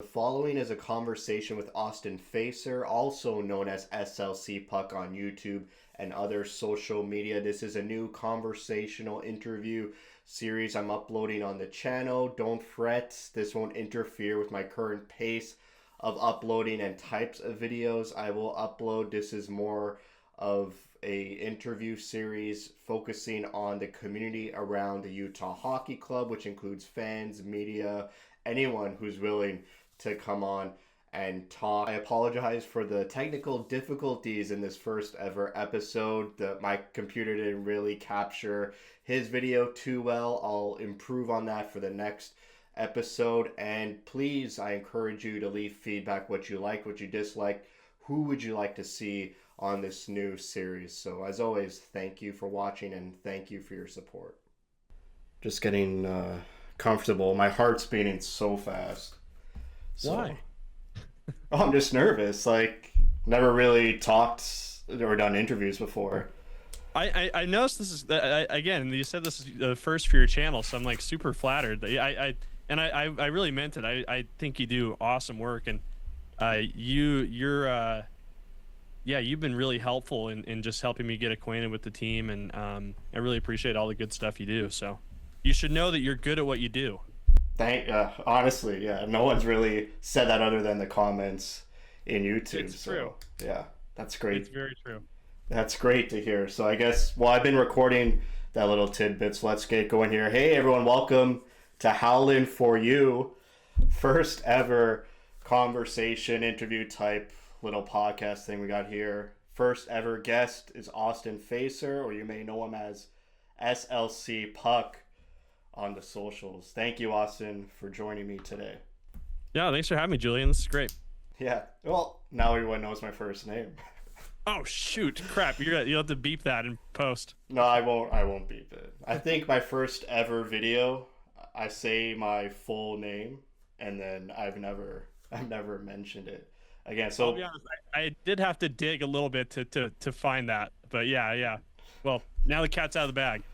The following is a conversation with Austin Facer, also known as SLC Puck on YouTube and other social media. This is a new conversational interview series I'm uploading on the channel. Don't fret, this won't interfere with my current pace of uploading and types of videos I will upload. This is more of a interview series focusing on the community around the Utah Hockey Club, which includes fans, media, anyone who's willing to come on and talk. I apologize for the technical difficulties in this first ever episode. My computer didn't really capture his video too well. I'll improve on that for the next episode. And please, I encourage you to leave feedback, what you like, what you dislike, who would you like to see on this new series. So as always, thank you for watching and thank you for your support. Just getting comfortable. My heart's beating so fast. So, Why? I'm just nervous. Like, never really talked or done interviews before. I noticed this is again. You said this is the first for your channel, so I'm like super flattered. I really meant it. I think you do awesome work, and you're you've been really helpful in just helping me get acquainted with the team, and I really appreciate all the good stuff you do. So you should know that you're good at what you do. Honestly, yeah, no one's really said that other than the comments in YouTube. It's true. Yeah, that's great. It's very true. That's great to hear. So I guess, well, I've been recording that little tidbit, so let's get going here. Hey, everyone, welcome to Howlin for You, first ever conversation interview type little podcast thing we got here. First ever guest is Austin Facer, or you may know him as SLC Puck on the socials. Thank you, Austin, for joining me today. Yeah, thanks for having me, Julian. This is great. Yeah, well, now everyone knows my first name. Oh shoot, crap! You'll have to beep that in post. No, I won't beep it. I think my first ever video, I say my full name, and then I've never mentioned it again. So I'll be honest, I did have to dig a little bit to find that, but yeah. Well, now the cat's out of the bag.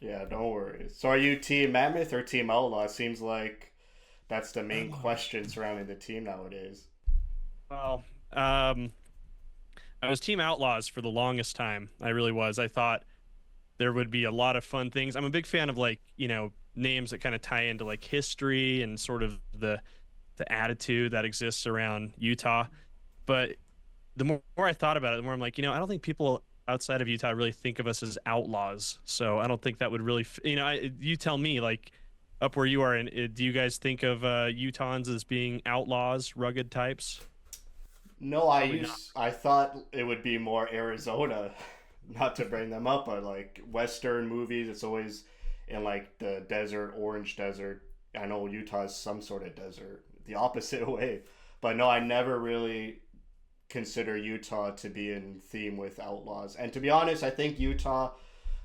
Yeah, don't worry. So are you Team Mammoth or Team Outlaw? It seems like that's the main question surrounding the team nowadays. Well, I was Team Outlaws for the longest time. I really was. I thought there would be a lot of fun things. I'm a big fan of, like, names that kind of tie into like history and sort of the attitude that exists around Utah. But the more I thought about it, the more I'm like, I don't think people outside of Utah really think of us as outlaws. So I don't think that would really, you tell me, like, up where you are, and do you guys think of Utahns as being outlaws, rugged types? No, I thought it would be more Arizona, not to bring them up, but like Western movies, it's always in like the desert, orange desert. I know Utah is some sort of desert, the opposite way. But no, I never really consider Utah to be in theme with outlaws. And to be honest, I think Utah,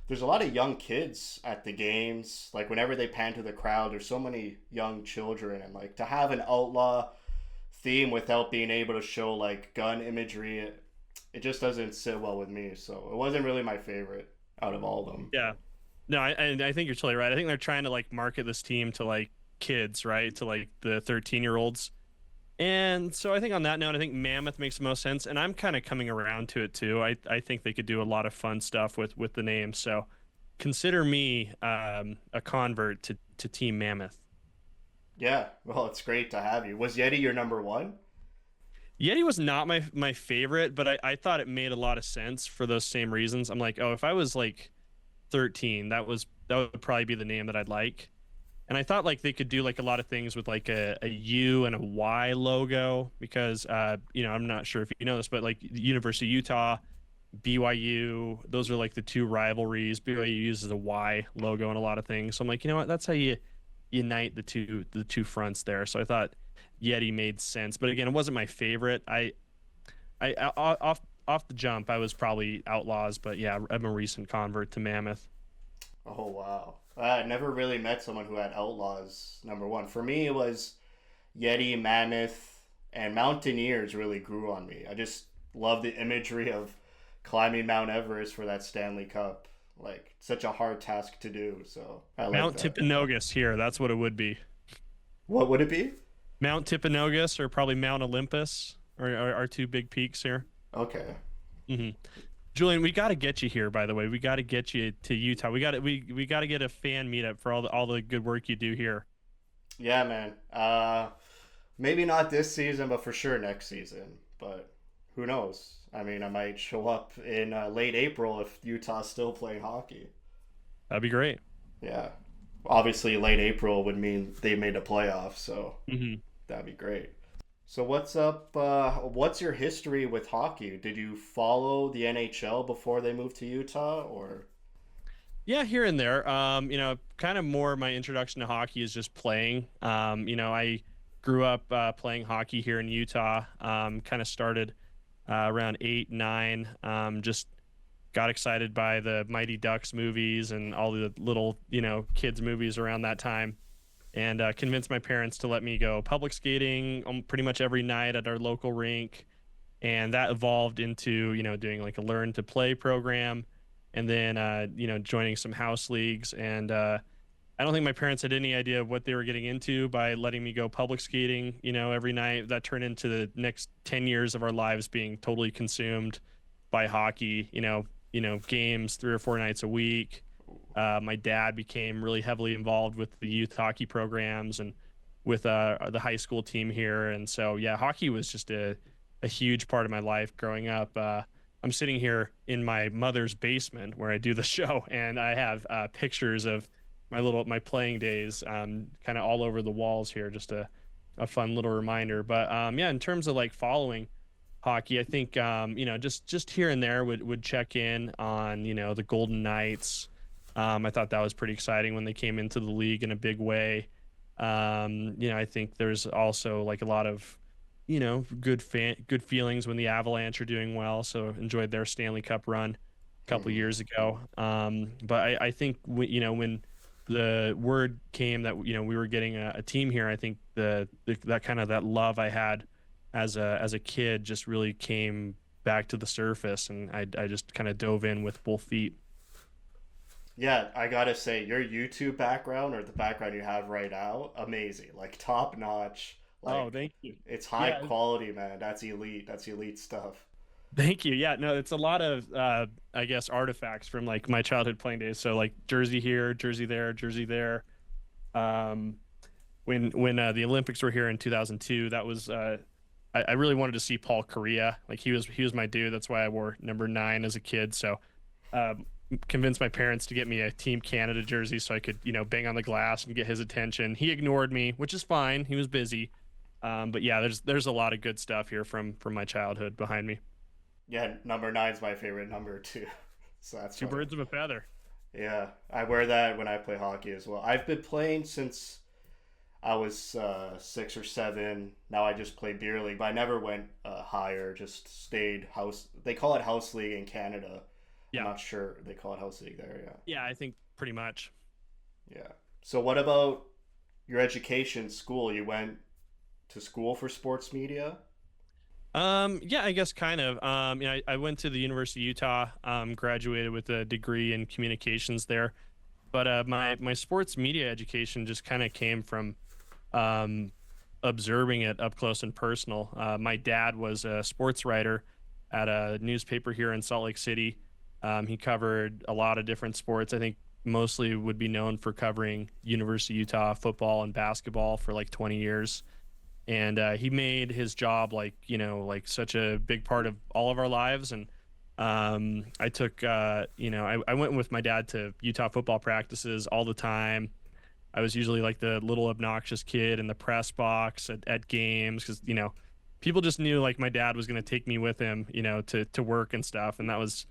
there's a lot of young kids at the games. Like whenever they pan to the crowd, there's so many young children, and like to have an outlaw theme without being able to show like gun imagery, it just doesn't sit well with me. So it wasn't really my favorite out of all of them. Yeah. No, I think you're totally right. I think they're trying to like market this team to like kids, right? To like the 13-year-olds. And so I think on that note, I think Mammoth makes the most sense. And I'm kind of coming around to it too. I think they could do a lot of fun stuff with the name. So consider me a convert to Team Mammoth. Yeah, well, it's great to have you. Was Yeti your number one? Yeti was not my favorite, but I thought it made a lot of sense for those same reasons. I'm like, oh, if I was like 13, that would probably be the name that I'd like. And I thought like they could do like a lot of things with like a U and a Y logo, because I'm not sure if you know this, but like University of Utah, BYU, those are like the two rivalries. BYU uses a Y logo in a lot of things. So I'm like, you know what? That's how you unite the two fronts there. So I thought Yeti made sense, but again, it wasn't my favorite. I off the jump, I was probably Outlaws, but yeah, I'm a recent convert to Mammoth. Oh wow, I never really met someone who had Outlaws number one. For me, it was Yeti, Mammoth, and Mountaineers really grew on me. I just love the imagery of climbing Mount Everest for that Stanley Cup. Like, such a hard task to do. So I like Mount that. Timpanogos here. That's what it would be. What would it be? Mount Timpanogos or probably Mount Olympus are our two big peaks here. Okay. hmm Julian, we got to get you here. By the way, we got to get you to Utah. We got to get a fan meetup for all the good work you do here. Yeah, man. Maybe not this season, but for sure next season. But who knows? I mean, I might show up in late April if Utah's still playing hockey. That'd be great. Yeah. Obviously, late April would mean they made the playoffs, so hmm that'd be great. So what's up? What's your history with hockey? Did you follow the NHL before they moved to Utah, or? Yeah, here and there. Kind of more my introduction to hockey is just playing. I grew up playing hockey here in Utah. Kind of started around 8, 9. Just got excited by the Mighty Ducks movies and all the little, kids movies around that time, and convinced my parents to let me go public skating pretty much every night at our local rink. And that evolved into, doing like a learn to play program, and then joining some house leagues. And I don't think my parents had any idea of what they were getting into by letting me go public skating, every night. That turned into the next 10 years of our lives being totally consumed by hockey, games 3 or 4 nights a week. My dad became really heavily involved with the youth hockey programs and with the high school team here. And so, yeah, hockey was just a huge part of my life growing up. I'm sitting here in my mother's basement where I do the show, and I have pictures of my playing days, kind of all over the walls here. Just a fun little reminder. But yeah, in terms of like following hockey, I think just here and there would check in on the Golden Knights. I thought that was pretty exciting when they came into the league in a big way. I think there's also like a lot of good feelings when the Avalanche are doing well. So enjoyed their Stanley Cup run a couple Mhm. years ago. But I think when the word came that we were getting a team here, I think that kind of that love I had as a kid just really came back to the surface, and I just kind of dove in with both feet. Yeah, I gotta say, your YouTube background or the background you have right now, amazing. Like top notch. Oh, Like thank you. it's high Yeah, quality, man. That's elite. That's elite stuff. thank you. Yeah, no, it's a lot of I guess artifacts from like my childhood playing days. So like jersey here, jersey there, jersey there. Um, when the Olympics were here in 2002, that was I really wanted to see Paul Correa. Like he was my dude. That's why I wore number 9 as a kid. So um, convinced my parents to get me a Team Canada jersey so I could bang on the glass and get his attention. He ignored me, which is fine. He was busy. But yeah, there's a lot of good stuff here from my childhood behind me. Yeah, number nine's my favorite number too. So that's Two funny. birds of a feather. Yeah, I wear that when I play hockey as well. I've been playing since I was 6 or 7. Now I just play beer league, but I never went higher. Just stayed house. They call it house league in Canada. I'm Yeah, not sure they call it house league there. Yeah, yeah, I think pretty much. yeah. So what about your education, school? You went to school for sports media? Yeah, I guess kind of. I went to the University of Utah, graduated with a degree in communications there. But my sports media education just kind of came from um, observing it up close and personal. My dad was a sports writer at a newspaper here in Salt Lake City. He covered a lot of different sports. I think mostly would be known for covering University of Utah football and basketball for like 20 years. And he made his job like such a big part of all of our lives. And I took I went with my dad to Utah football practices all the time. I was usually like the little obnoxious kid in the press box at games because people just knew like my dad was going to take me with him to work and stuff, and that was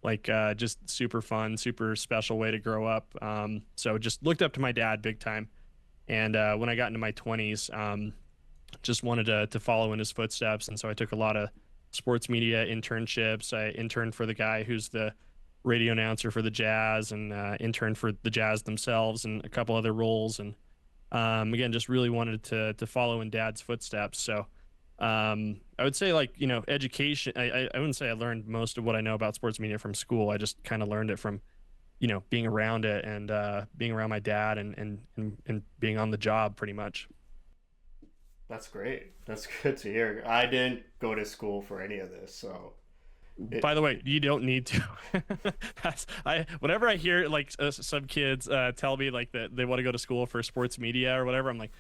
like just super fun, super special way to grow up. So just looked up to my dad big time. And when I got into my 20s, just wanted to follow in his footsteps, and so I took a lot of sports media internships. I interned for the guy who's the radio announcer for the Jazz, and interned for the Jazz themselves, and a couple other roles. And again, just really wanted to follow in Dad's footsteps. So I would say like education. I wouldn't say I learned most of what I know about sports media from school. I just kind of learned it from being around it and being around my dad and being on the job pretty much. That's great. That's good to hear. I didn't go to school for any of this, so it. By the way, you don't need to. Whenever I hear like some kids tell me like that they want to go to school for sports media or whatever, I'm like,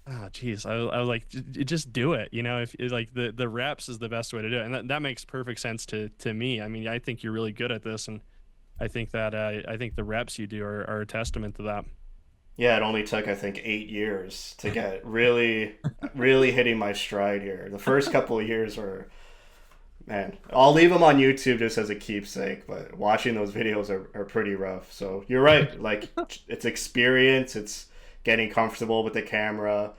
oh, geez. I was like, just do it. You know, if like the reps is the best way to do it, and that makes perfect sense to me. I mean, I think you're really good at this, and I think the reps you do are a testament to that. Yeah, it only took I think 8 years to get really, really hitting my stride here. The first couple of years were, man, I'll leave them on YouTube just as a keepsake, but watching those videos are pretty rough. So you're right. Like, it's experience, it's getting comfortable with the camera,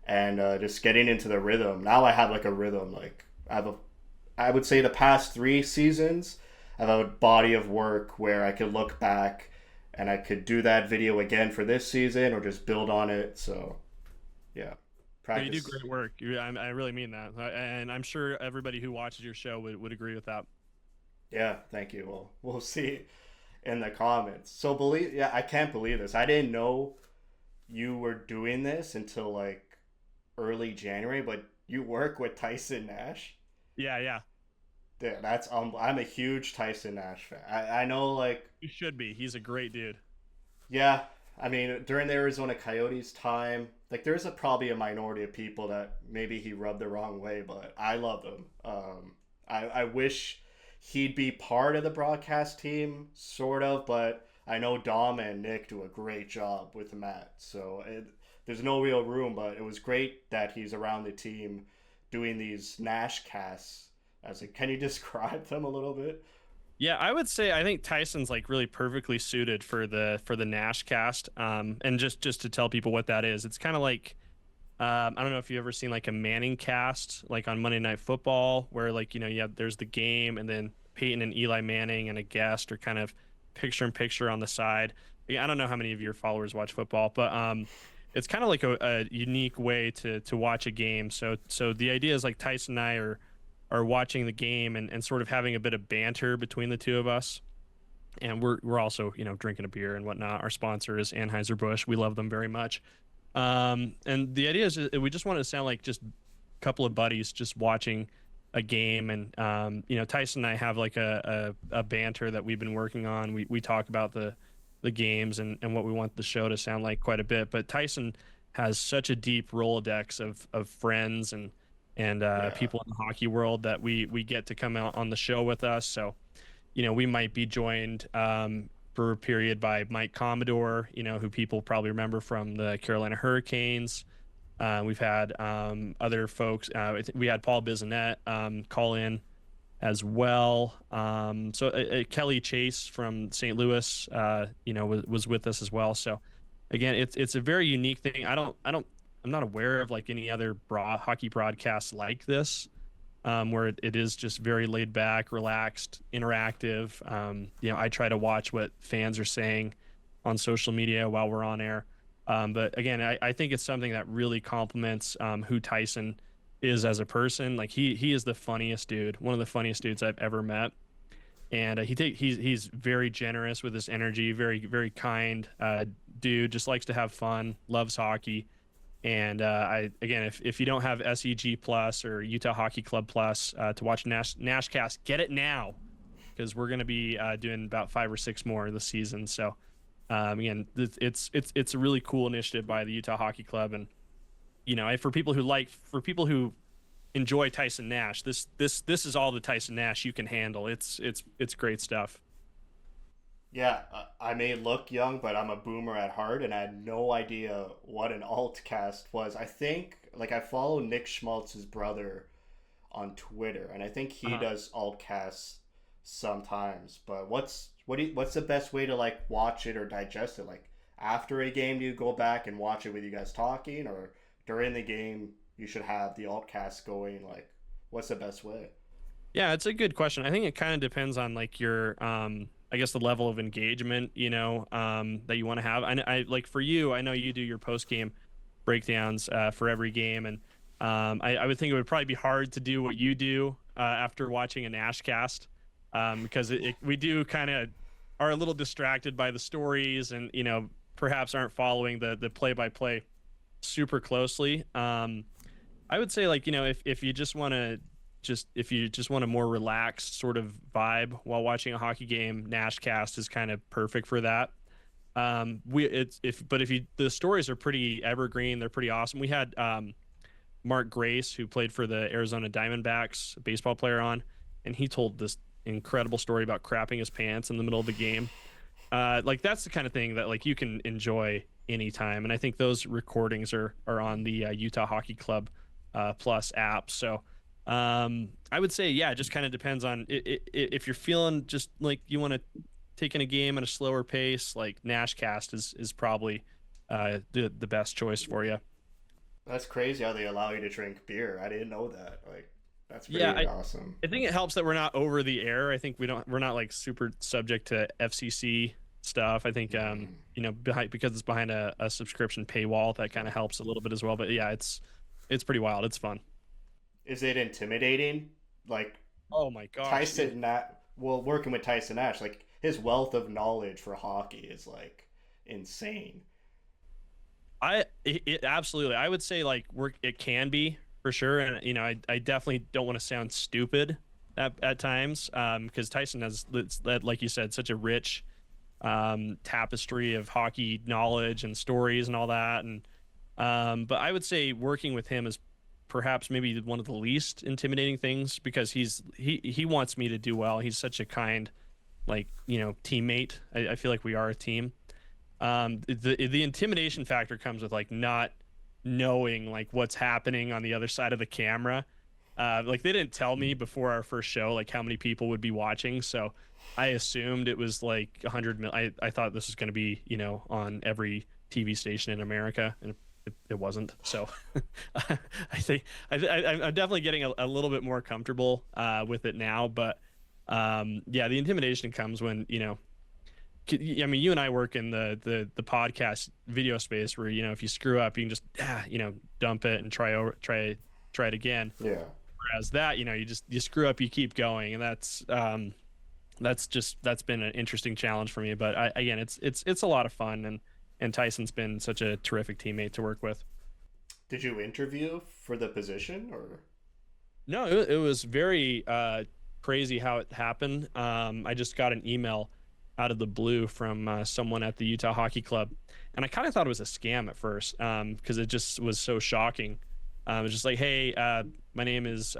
and just getting into the rhythm. Now I have like a rhythm. Like, I would say the past 3 seasons, I have a body of work where I could look back and I could do that video again for this season or just build on it. So, yeah, No, you do practice. great work. I really mean that, and I'm sure everybody who watches your show would agree with that. Yeah, thank you. We'll see in the comments. So believe, yeah, I can't believe this. I didn't know you were doing this until like early January, but you work with Tyson Nash. Yeah, yeah. Yeah, that's I'm a huge Tyson Nash fan. I know like You should be. He's a great dude. yeah, I mean during the Arizona Coyotes time, like there's probably a minority of people that maybe he rubbed the wrong way, but I love him. I wish he'd be part of the broadcast team, sort of, but I know Dom and Nick do a great job with Matt, so there's no real room. But it was great that he's around the team doing these Nash casts. As a, can you describe them a little bit? Yeah, I would say I think Tyson's like really perfectly suited for the Nash cast. And just to tell people what that is, it's kind of like I don't know if you've ever seen like a Manning cast, like on Monday Night Football, where like you have there's the game and then Peyton and Eli Manning and a guest are kind of picture in picture on the side. Yeah, I don't know how many of your followers watch football, but it's kind of like a unique way to watch a game. So the idea is like Tyson and I are watching the game and sort of having a bit of banter between the two of us. And we're also, drinking a beer and whatnot. Our sponsor is Anheuser-Busch. We love them very much. And the idea is we just want to sound like just a couple of buddies just watching a game. And, Tyson and I have like a banter that we've been working on. We talk about the games and what we want the show to sound like quite a bit. But Tyson has such a deep Rolodex of friends and Yeah, people in the hockey world that we get to come out on the show with us. So, we might be joined for a period by Mike Commodore, who people probably remember from the Carolina Hurricanes. We've had other folks. We had Paul Bissonnette call in as well. Kelly Chase from St. Louis, was with us as well. So again, it's a very unique thing. I'm not aware of like any other hockey broadcasts like this, where it is just very laid back, relaxed, interactive. I try to watch what fans are saying on social media while we're on air. But again, I think it's something that really complements who Tyson is as a person. Like he is the funniest dude, one of the funniest dudes I've ever met. And he's very generous with his energy, very, very kind dude, just likes to have fun, loves hockey. And if you don't have SEG Plus or Utah Hockey Club Plus to watch NashCast, get it now because we're going to be doing about 5 or 6 more this season. So again, it's a really cool initiative by the Utah Hockey Club, and for people who enjoy Tyson Nash, this is all the Tyson Nash you can handle. It's great stuff. yeah. I may look young, but I'm a boomer at heart, and I had no idea what an altcast was. I think like I follow Nick Schmaltz's brother on Twitter, and I think he Uh-huh. does altcasts sometimes. But what's the best way to like watch it or digest it? Like after a game, do you go back and watch it with you guys talking, or during the game you should have the altcast going? Like, what's the best way? Yeah, it's a good question. I think it kind of depends on like your I guess the level of engagement, that you want to have. I like for you, I know you do your post game breakdowns for every game, and I would think it would probably be hard to do what you do after watching a NashCast, because we do kind of are a little distracted by the stories, and perhaps aren't following the play by play super closely. I would say like, if you just want to if you just want a more relaxed sort of vibe while watching a hockey game, NashCast is kind of perfect for that. We it's if but if you the stories are pretty evergreen, they're pretty awesome. We had Mark Grace, who played for the Arizona Diamondbacks, a baseball player, on, and he told this incredible story about crapping his pants in the middle of the game. Like that's the kind of thing that like you can enjoy anytime, and I think those recordings are on the Utah Hockey Club Plus app. So I would say, yeah, it just kind of depends on if you're feeling just like you want to take in a game at a slower pace. Like NashCast is probably the best choice for you. That's crazy how they allow you to drink beer. I didn't know that. Like, that's Yeah, pretty awesome. I think it helps that we're not over the air. I think we're not like super subject to FCC stuff. I think Mm. behind because it's behind a subscription paywall, that kind of helps a little bit as well. But yeah, it's pretty wild. It's fun. Is it intimidating? Like Oh my gosh. Tyson Nat, well, working with Tyson Nash, like his wealth of knowledge for hockey is like insane. It absolutely. I would say like it can be for sure, and I definitely don't want to sound stupid at times, because Tyson has like you said, such a rich tapestry of hockey knowledge and stories and all that, and but I would say working with him is perhaps maybe one of the least intimidating things, because he wants me to do well. He's such a kind, like, teammate. I feel like we are a team. The intimidation factor comes with like not knowing like what's happening on the other side of the camera. Like they didn't tell me before our first show like how many people would be watching, so I assumed it was like 100 mil. I thought this was going to be on every TV station in America, and it wasn't. So I think I'm definitely getting a little bit more comfortable with it now. But yeah, the intimidation comes when I mean, you and I work in the podcast video space where if you screw up, you can just dump it and try it again. Yeah. Whereas that you screw up, you keep going, and that's been an interesting challenge for me. But again, it's a lot of fun, and Tyson's been such a terrific teammate to work with. Did you interview for the position or? No, it was very crazy how it happened. I just got an email out of the blue from someone at the Utah Hockey Club, and I kind of thought it was a scam at first, because it just was so shocking. It was just like, hey, my name's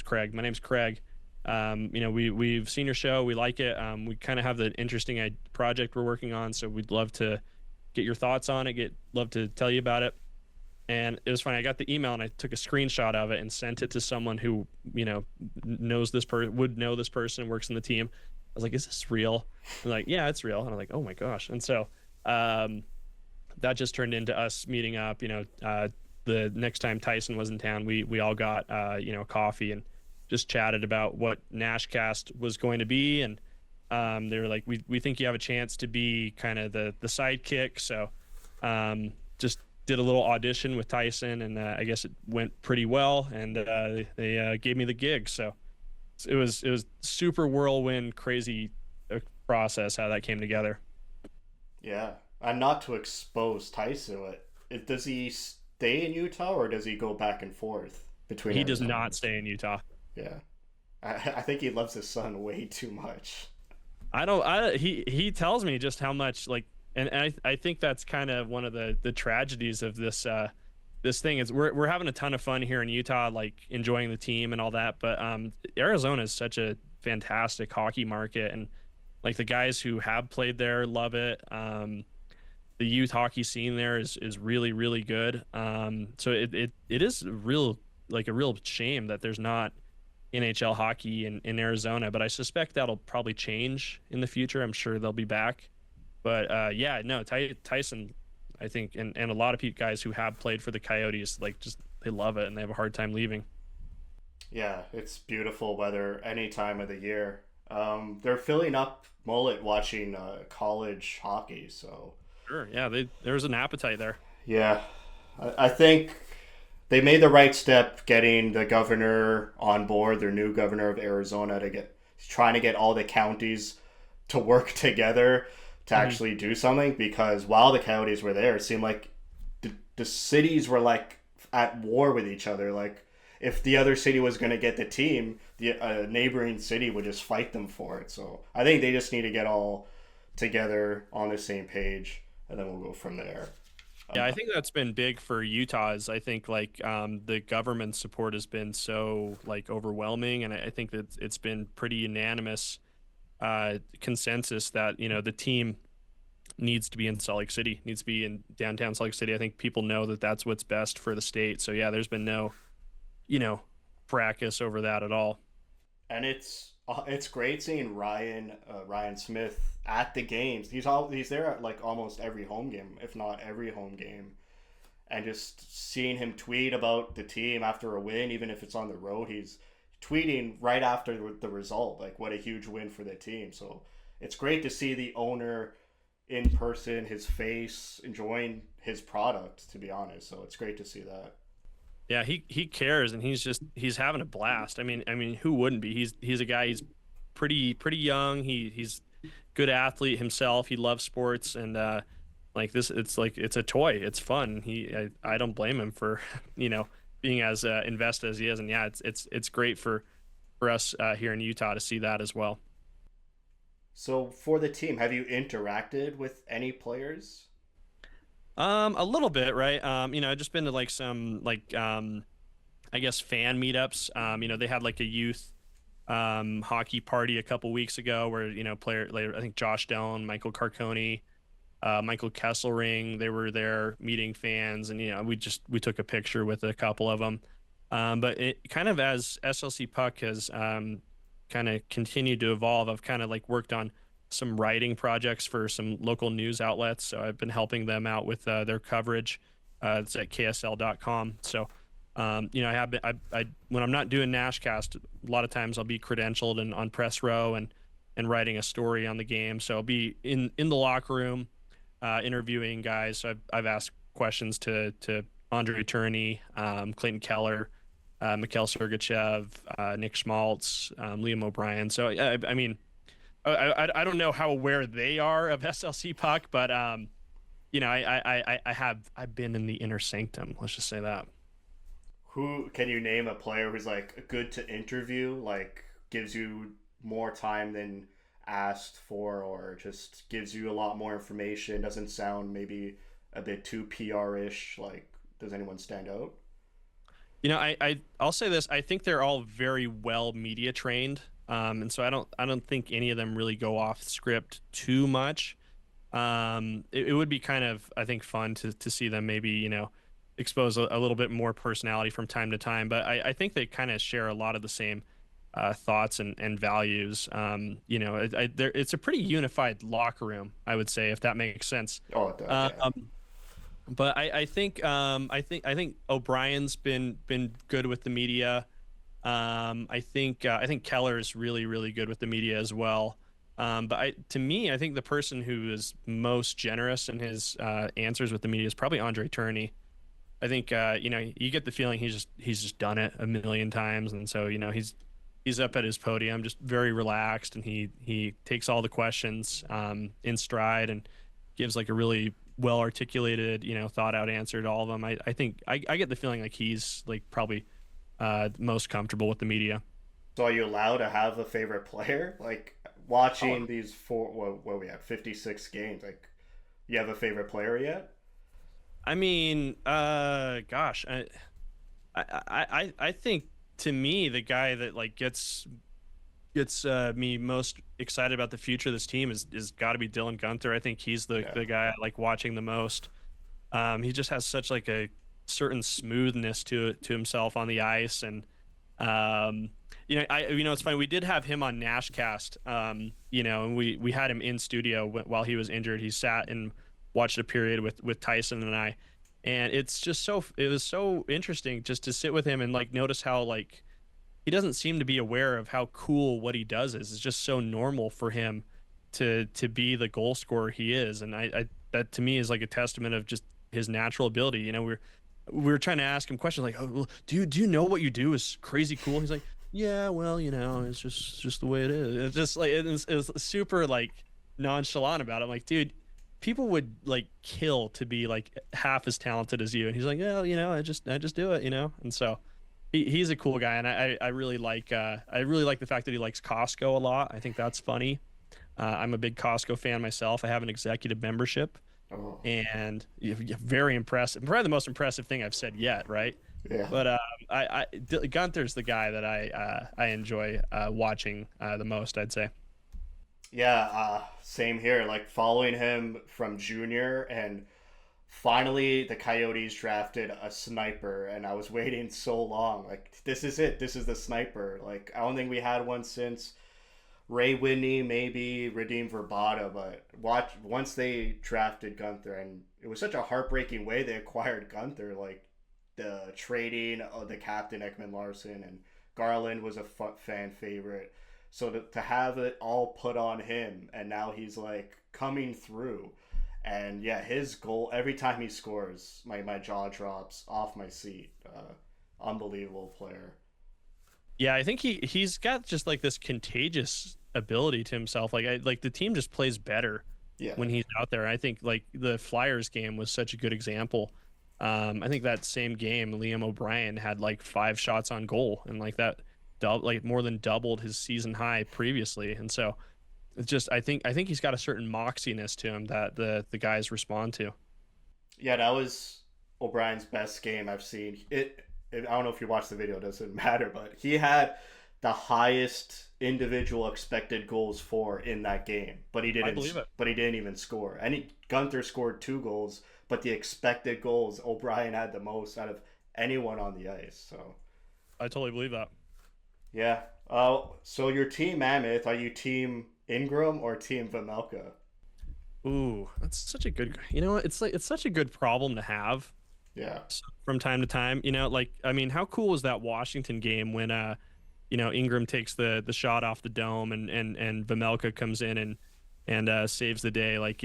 Craig. My name's Craig. We've seen your show. We like it. We kind of have the interesting project we're working on, so we'd love to get your thoughts on it. Love to tell you about it. And it was funny. I got the email and I took a screenshot of it and sent it to someone who knows this person, would know this person, works in the team. I was like, "Is this real?" And like, "Yeah, it's real." And I'm like, "Oh my gosh!" And so that just turned into us meeting up. The next time Tyson was in town, we all got coffee and just chatted about what NashCast was going to be, and they were like, we think you have a chance to be kind of the sidekick. So just did a little audition with Tyson, and I guess it went pretty well, and they gave me the gig. So it was super whirlwind, crazy process how that came together. Yeah. And not to expose Tyson, but does he stay in Utah or does he go back and forth between He does Arizona? not stay in Utah. Yeah. I think he loves his son way too much. I don't. He tells me just how much like, and I think that's kind of one of the tragedies of this thing is we're having a ton of fun here in Utah, like enjoying the team and all that. But Arizona is such a fantastic hockey market, and like the guys who have played there love it. The youth hockey scene there is really really good. So it is a real shame that there's not NHL hockey in Arizona, but I suspect that'll probably change in the future. I'm sure they'll be back. But yeah, no, Tyson, I think, and a lot of guys who have played for the Coyotes, like just they love it and they have a hard time leaving. Yeah, it's beautiful weather any time of the year. They're filling up Mullet watching college hockey, so Sure, yeah, there's an appetite there. yeah, I think they made the right step getting the governor on board, their new governor of Arizona, trying to get all the counties to work together to Mhm. actually do something. Because while the Coyotes were there, it seemed like the cities were like at war with each other. Like if the other city was going to get the team, the neighboring city would just fight them for it. So I think they just need to get all together on the same page, and then we'll go from there. Yeah, I think that's been big for Utah's. I think like the government support has been so like overwhelming, and I think that it's been pretty unanimous consensus that the team needs to be in Salt Lake City, needs to be in downtown Salt Lake City. I think people know that that's what's best for the state. So yeah, there's been no fracas over that at all. And it's great seeing Ryan Smith at the games. He's there at like almost every home game, if not every home game, and just seeing him tweet about the team after a win, even if it's on the road, he's tweeting right after the result, like what a huge win for the team. So it's great to see the owner in person, his face, enjoying his product. To be honest, so it's great to see that. Yeah, he cares, and he's having a blast. I mean, who wouldn't be? He's a guy. He's pretty young. He's good athlete himself. He loves sports, and like this, it's a toy. It's fun. I don't blame him for being as invested as he is. And yeah, it's great for us here in Utah to see that as well. So for the team, have you interacted with any players? A little bit, right? I've just been to like some like I guess fan meetups. They had like a youth hockey party a couple weeks ago where player like, I think Josh Dellon, Michael Carcone, Michael Kesselring, they were there meeting fans, and we took a picture with a couple of them. But it kind of, as SLC Puck has kind of continued to evolve, I've kind of like worked on some writing projects for some local news outlets. So I've been helping them out with their coverage. It's at ksl.com. So, I have been, when I'm not doing NashCast, a lot of times I'll be credentialed and on press row and writing a story on the game. So I'll be in the locker room, interviewing guys. So I've asked questions to Andre Turney, Clayton Keller, Mikhail Sergachev, Nick Schmaltz, Liam O'Brien. So I mean, I don't know how aware they are of SLC Puck, but I've been in the inner sanctum. Let's just say that. Who can you name a player who's like good to interview, like gives you more time than asked for, or just gives you a lot more information, doesn't sound maybe a bit too PR-ish? Like, does anyone stand out? I'll say this. I think they're all very well media trained. And so I don't think any of them really go off script too much. It would be kind of, I think, fun to see them maybe, expose a little bit more personality from time to time. But I think they kind of share a lot of the same thoughts and values. It's a pretty unified locker room, I would say, if that makes sense. Oh, it does, yeah. But I think O'Brien's been good with the media. I think Keller's really good with the media as well. To me, I think the person who is most generous in his answers with the media is probably Andre Turney. I think you get the feeling he's just done it a million times, and so he's up at his podium just very relaxed, and he takes all the questions in stride and gives like a really well articulated, thought out answer to all of them. I think I get the feeling like he's like probably most comfortable with the media. So are you allowed to have a favorite player? Like watching these what we have 56 games, like you have a favorite player yet? I mean, gosh, I think to me the guy that like gets me most excited about the future of this team is got to be Dylan Gunther. I think he's the guy I like watching the most. He just has such like a certain smoothness to himself on the ice, and it's funny, we did have him on NashCast, and we had him in studio while he was injured. He sat and watched a period with Tyson and I, and it was so interesting just to sit with him and like notice how like he doesn't seem to be aware of how cool what he does is. It's just so normal for him to be the goal scorer he is, and I that to me is like a testament of just his natural ability. We were trying to ask him questions like, "Oh, well, do you know what you do is crazy cool?" He's like, "Yeah, well, it's just the way it is." It's just like it was super like nonchalant about it. I'm like, dude, people would like kill to be like half as talented as you, and he's like, oh, I just do it, and so he's a cool guy, and I really like the fact that he likes Costco a lot. I think that's funny. I'm a big Costco fan myself. I have an executive membership, Oh, and very impressive. Probably the most impressive thing I've said yet, right? yeah. But Gunther's the guy that I enjoy watching the most, I'd say. Yeah, same here. Like following him from junior, and finally the Coyotes drafted a sniper, and I was waiting so long. Like this is it. This is the sniper. Like I don't think we had one since Ray Whitney, maybe Radim Verbata, but watch once they drafted Gunther, and it was such a heartbreaking way they acquired Gunther. Like the trading of the captain Ekman Larson, and Garland was a fan favorite. So to have it all put on him, and now he's like coming through, and yeah, his goal every time he scores, my jaw drops off my seat. Unbelievable player. Yeah, I think he's got just like this contagious ability to himself. Like the team just plays better Yeah, when he's out there. I think like the Flyers game was such a good example. I think that same game, Liam O'Brien had like 5 shots on goal, and like that, like more than doubled his season high previously. And so it's just I think he's got a certain moxiness to him that the guys respond to. yeah, that was O'Brien's best game I've seen. I don't know if you watched the video; it doesn't matter. But he had the highest individual expected goals for in that game, but he I didn't. believe it. But he didn't even score. And Gunther scored 2 goals, but the expected goals O'Brien had the most out of anyone on the ice. So I totally believe that. yeah. So your team Mammoth, are you team Ingram or team Vamelka? Ooh, that's such a good. It's like it's such a good problem to have Yeah. from time to time. Like I mean, how cool was that Washington game when Ingram takes the shot off the dome, and Vamelka comes in and saves the day. Like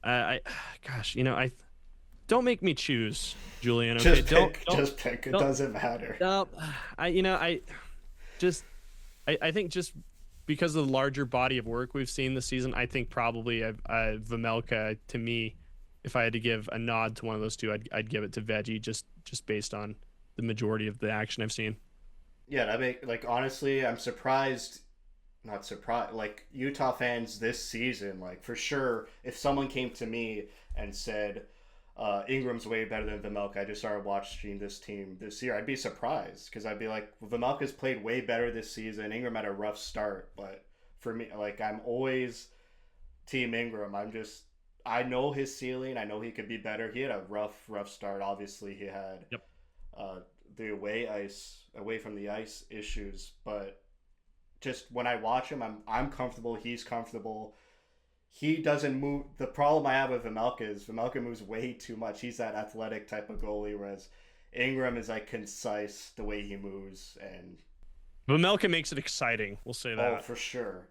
I gosh, I don't make me choose, Julian. Okay, Just pick. Just pick. It don't, doesn't matter. don't I just I think just because of the larger body of work we've seen this season, I think probably Vamelka, to me, if I had to give a nod to one of those two, I'd give it to Veggie, just based on the majority of the action I've seen. Yeah, that make like honestly, I'm surprised. Not surprised. Like Utah fans this season, like for sure, if someone came to me and said Ingram's way better than Vamelka, I just started watching this team this year, I'd be surprised because I'd be like, well, Vamelka's played way better this season. Ingram had a rough start, but for me, like I'm always team Ingram. I know his ceiling. I know he could be better. He had a rough start. Obviously, he had Yep. uh, the away from the ice issues, but just when I watch him, I'm comfortable. He's comfortable. He doesn't move. The problem I have with Vamelka is Vamelka moves way too much. He's that athletic type of goalie, whereas Ingram is like concise the way he moves. And Vamelka makes it exciting. We'll say oh, that. for sure.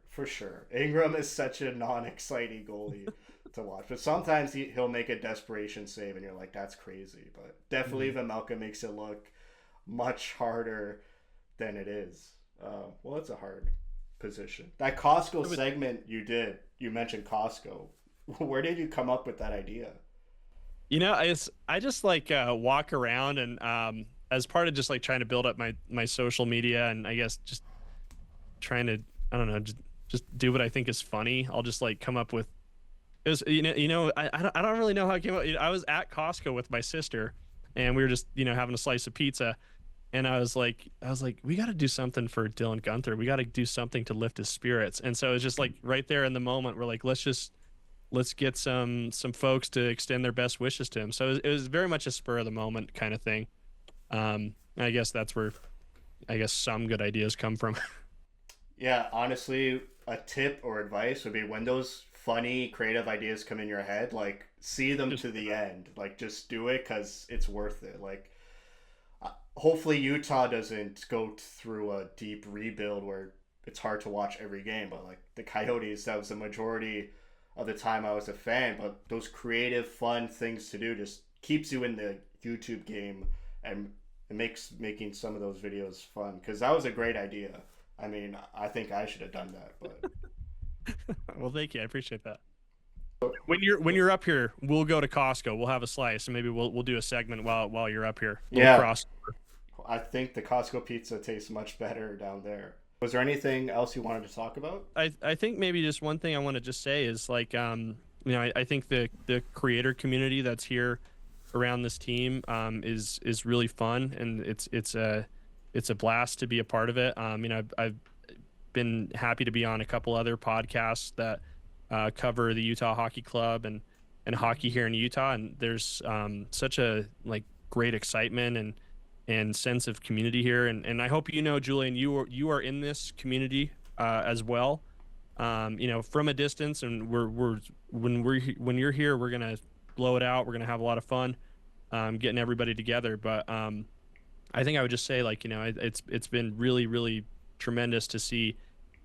Ingram is such a non-exciting goalie to watch, but sometimes he'll make a desperation save, and you're like, that's crazy. But definitely Vamelka makes it look much harder than it is. Well, it's a hard position. That Costco segment you mentioned Costco. Where did you come up with that idea? I just like walk around and as part of just like trying to build up my social media, and I guess just trying to, I don't know, just do what I think is funny. I'll just like come up with it was I don't really know how it came up. I was at Costco with my sister, and we were just having a slice of pizza, and I was like we got to do something for Dylan Gunther. We got to do something to lift his spirits. And so it's just like right there in the moment, we're like, let's get some folks to extend their best wishes to him. So it was very much a spur of the moment kind of thing. I guess that's where some good ideas come from. Yeah, honestly, a tip or advice would be when those funny, creative ideas come in your head, like see them to the end. Like just do it because it's worth it. Like hopefully Utah doesn't go through a deep rebuild where it's hard to watch every game. But like the Coyotes, that was the majority of the time I was a fan. But those creative, fun things to do just keeps you in the YouTube game, and it makes making some of those videos fun because that was a great idea. I mean, I think I should have done that, but Well, thank you. I appreciate that. when you're up here, we'll go to Costco. We'll have a slice, and maybe we'll do a segment while you're up here. Little Yeah, cross. I think the Costco pizza tastes much better down there. Was there anything else you wanted to talk about? I think maybe just one thing I want to just say is like I think the creator community that's here around this team is really fun, and it's a blast to be a part of it. I've been happy to be on a couple other podcasts that cover the Utah Hockey Club and hockey here in Utah, and there's such a like great excitement and sense of community here, and I hope Julian, you are in this community as well, from a distance, and when you're here, we're gonna blow it out. We're gonna have a lot of fun getting everybody together. But I think I would just say, like, it's been really, really tremendous to see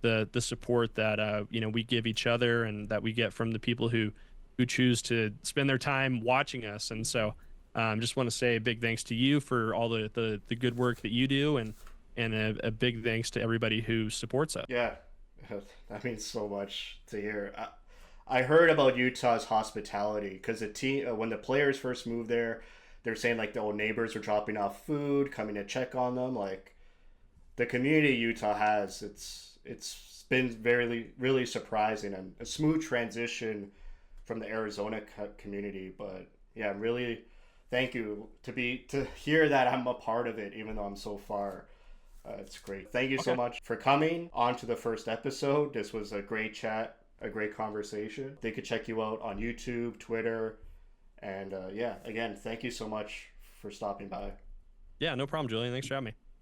the support that we give each other and that we get from the people who choose to spend their time watching us. And so just want to say a big thanks to you for all the good work that you do, and a big thanks to everybody who supports us. Yeah, that means so much to hear. I heard about Utah's hospitality because the team, when the players first moved there, they're saying like the old neighbors were dropping off food, coming to check on them. Like the community Utah has, it's been very really surprising and a smooth transition from the Arizona community. But yeah, really, thank you to hear that I'm a part of it, even though I'm so far. It's great. Thank you so much for coming on to the first episode. This was a great chat, a great conversation. They could check you out on YouTube, Twitter, and again, thank you so much for stopping by. Yeah, no problem, Julian. Thanks for having me.